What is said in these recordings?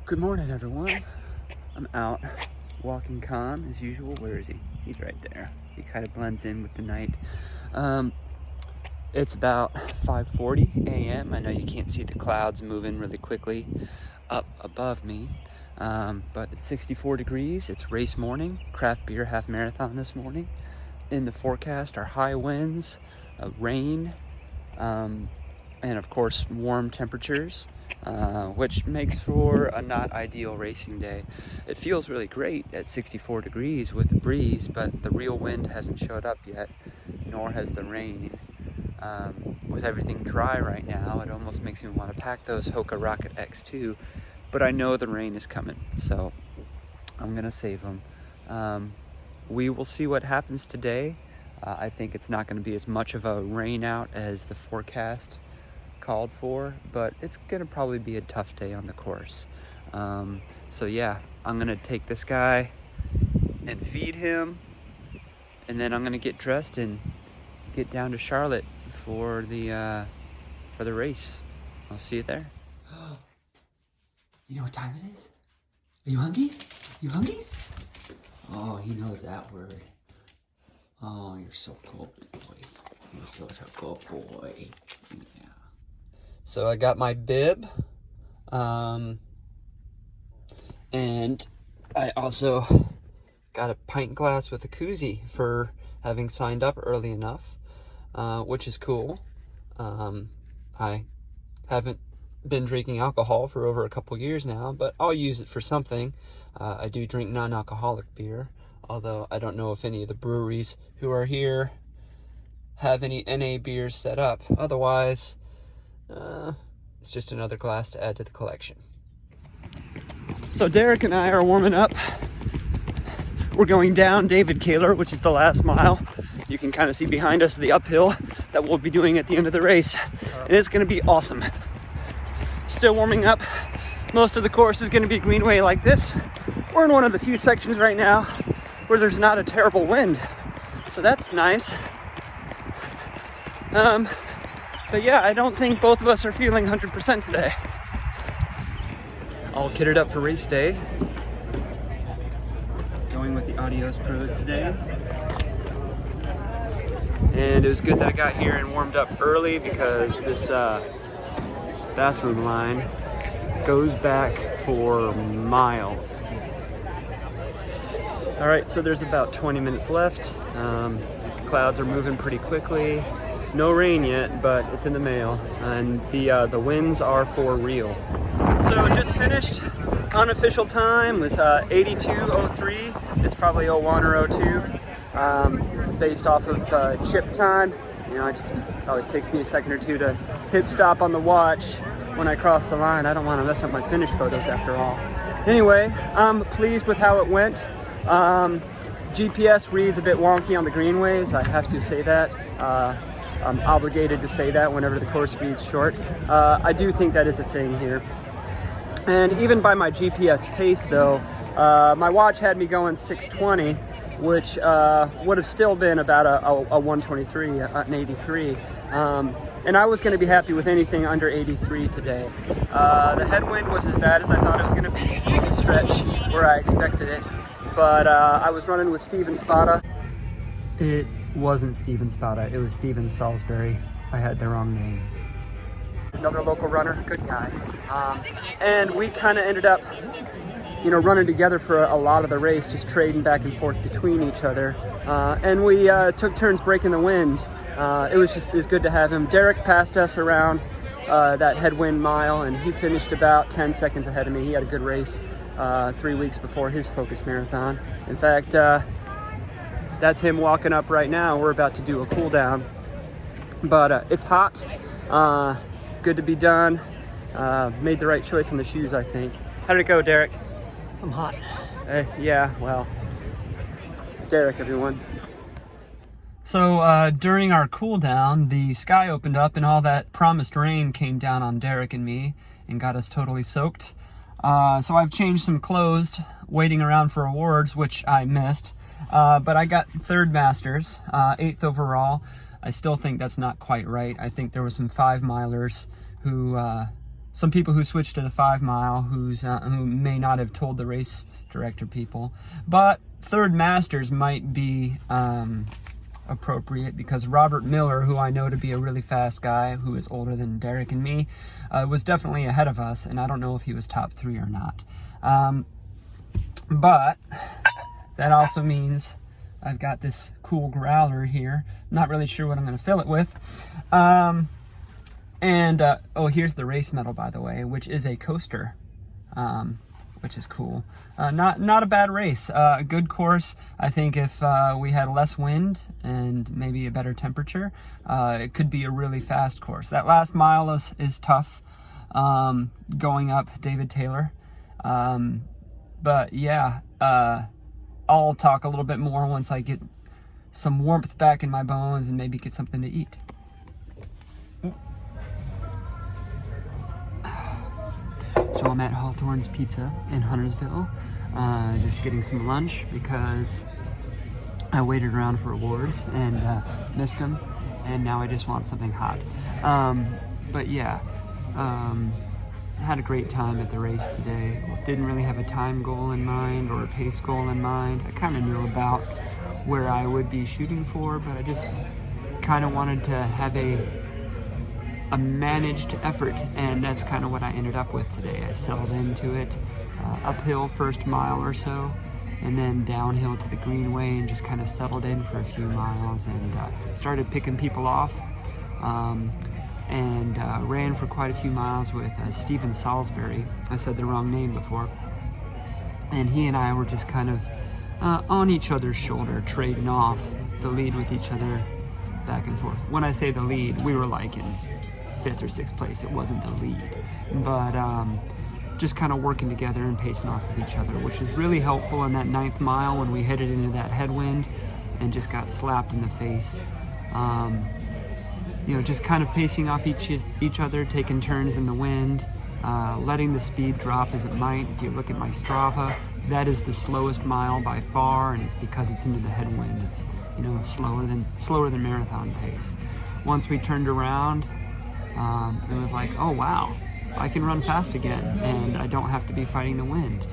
Good morning, everyone. I'm out walking calm as usual. Where is he? He's right there. He kind of blends in with the night. It's about 5:40 a.m. I know you can't see the clouds moving really quickly up above me, but it's 64 degrees. It's race morning, craft beer half marathon this morning. In the forecast are high winds, rain, and of course warm temperatures. Which makes for a not ideal racing day. It feels really great at 64 degrees with the breeze, but the real wind hasn't showed up yet, nor has the rain. With everything dry right now, it almost makes me want to pack those Hoka Rocket X2, but I know the rain is coming, so I'm gonna save them. We will see what happens today. I think it's not going to be as much of a rain out as the forecast called for, but it's gonna probably be a tough day on the course. So yeah, I'm gonna take this guy and feed him, and then I'm gonna get dressed and get down to Charlotte for the race. I'll see you there. You know what time it is? Are you hungies? You hungies? Oh, he knows that word. Oh, you're so good boy. You're such a good boy. Yeah. So I got my bib, and I also got a pint glass with a koozie for having signed up early enough, which is cool. I haven't been drinking alcohol for over a couple years now, but I'll use it for something. I do drink non-alcoholic beer, although I don't know if any of the breweries who are here have any NA beers set up. Otherwise, it's just another glass to add to the collection. So Derek and I are warming up. We're going down David Kaler, which is the last mile. You can kind of see behind us the uphill that we'll be doing at the end of the race. And it's going to be awesome. Still warming up. Most of the course is going to be greenway like this. We're in one of the few sections right now where there's not a terrible wind. So that's nice. But yeah, I don't think both of us are feeling 100% today. All kitted up for race day. Going with the Adios Pros today. And it was good that I got here and warmed up early because this bathroom line goes back for miles. All right, so there's about 20 minutes left. Clouds are moving pretty quickly. No rain yet, but it's in the mail, and the winds are for real. So just finished. Unofficial time was 82:03. It's probably 01 or 02, based off of chip time. You know, it always takes me a second or two to hit stop on the watch when I cross the line. I don't want to mess up my finish photos after all. Anyway, I'm pleased with how it went. GPS reads a bit wonky on the greenways. I have to say that. I'm obligated to say that whenever the course reads short. I do think that is a thing here. And even by my GPS pace though, my watch had me going 6:20, which would have still been about a 1:23, an 83. And I was going to be happy with anything under 83 today. The headwind was as bad as I thought it was going to be on the stretch where I expected it. But I was running with Steven Spada. It wasn't Steven Spada, it was Steven Salisbury. I had the wrong name. Another local runner, good guy. And we kind of ended up, running together for a lot of the race, just trading back and forth between each other. And we took turns breaking the wind. It was good to have him. Derek passed us around that headwind mile, and he finished about 10 seconds ahead of me. He had a good race 3 weeks before his Focus Marathon. In fact, that's him walking up right now. We're about to do a cool down, but it's hot. Good to be done. Made the right choice on the shoes, I think. How did it go, Derek? I'm hot. Yeah, well, Derek, everyone. So during our cool down, the sky opened up and all that promised rain came down on Derek and me and got us totally soaked. So I've changed some clothes, waiting around for awards, which I missed. But I got third masters, 8th overall. I still think that's not quite right. I think there were some 5-milers who some people who switched to the 5 mile who may not have told the race director people. But third Masters might be appropriate, because Robert Miller, who I know to be a really fast guy, who is older than Derek and me, was definitely ahead of us, and I don't know if he was top 3 or not. But that also means I've got this cool growler here. Not really sure what I'm going to fill it with. Oh, here's the race medal, by the way, which is a coaster, which is cool. Not a bad race. A good course. I think if we had less wind and maybe a better temperature, it could be a really fast course. That last mile is tough, going up David Taylor. But yeah, I'll talk a little bit more once I get some warmth back in my bones and maybe get something to eat. So I'm at Hawthorne's Pizza in Huntersville, just getting some lunch because I waited around for awards and missed them, and now I just want something hot. But yeah, had a great time at the race today. Didn't really have a time goal in mind or a pace goal in mind. I kind of knew about where I would be shooting for, but I just kind of wanted to have a managed effort, and that's kind of what I ended up with today. I settled into it, uphill first mile or so, and then downhill to the greenway, and just kind of settled in for a few miles, and started picking people off, and ran for quite a few miles with Stephen Salisbury. I said the wrong name before, and he and I were just kind of on each other's shoulder, trading off the lead with each other back and forth. When I say the lead, we were like in 5th or 6th place. It wasn't the lead, but just kind of working together and pacing off of each other, which was really helpful in that 9th mile when we headed into that headwind and just got slapped in the face. You know, just kind of pacing off each other, taking turns in the wind, letting the speed drop as it might. If you look at my Strava, that is the slowest mile by far, and it's because it's into the headwind. It's, you know, slower than marathon pace. Once we turned around, it was like, oh wow, I can run fast again, and I don't have to be fighting the wind.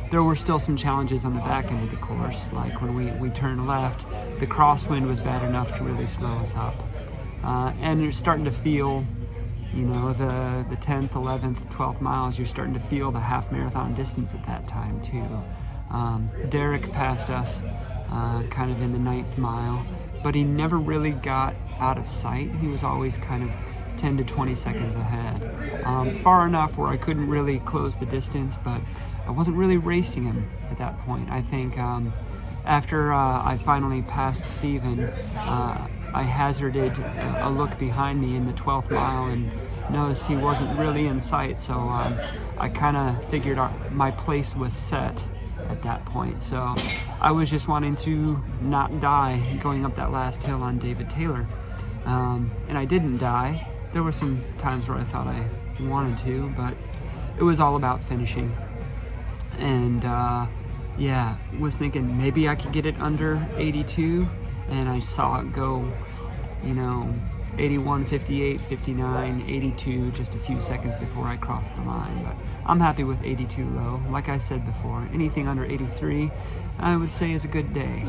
There were still some challenges on the back end of the course, like when we turned left, the crosswind was bad enough to really slow us up. And you're starting to feel, you know, the 10th, 11th, 12th miles, you're starting to feel the half marathon distance at that time too. Derek passed us kind of in the 9th mile, but he never really got out of sight. He was always kind of 10 to 20 seconds ahead. Far enough where I couldn't really close the distance, but I wasn't really racing him at that point. I think after I finally passed Steven, I hazarded a look behind me in the 12th mile and noticed he wasn't really in sight, so I kind of figured my place was set at that point. So I was just wanting to not die going up that last hill on David Taylor. And I didn't die. There were some times where I thought I wanted to, but it was all about finishing. And yeah, was thinking maybe I could get it under 82, and I saw it go, you know, 81, 58, 59, 82 just a few seconds before I crossed the line. But I'm happy with 82 low. Like I said before, anything under 83 I would say is a good day.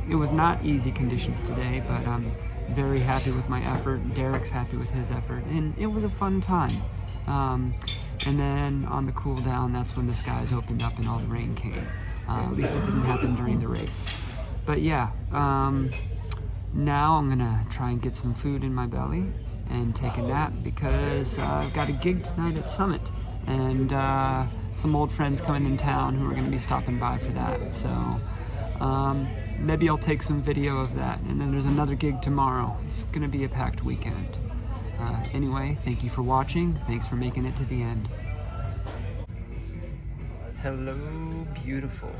It was not easy conditions today, but I'm very happy with my effort. Derek's happy with his effort, and it was a fun time. And then on the cool down, that's when the skies opened up and all the rain came. At least it didn't happen during the race. But yeah, now I'm gonna try and get some food in my belly and take a nap, because I've got a gig tonight at Summit, and some old friends coming in town who are gonna be stopping by for that. So maybe I'll take some video of that. And then there's another gig tomorrow. It's gonna be a packed weekend. Anyway, thank you for watching. Thanks for making it to the end. Hello, beautiful.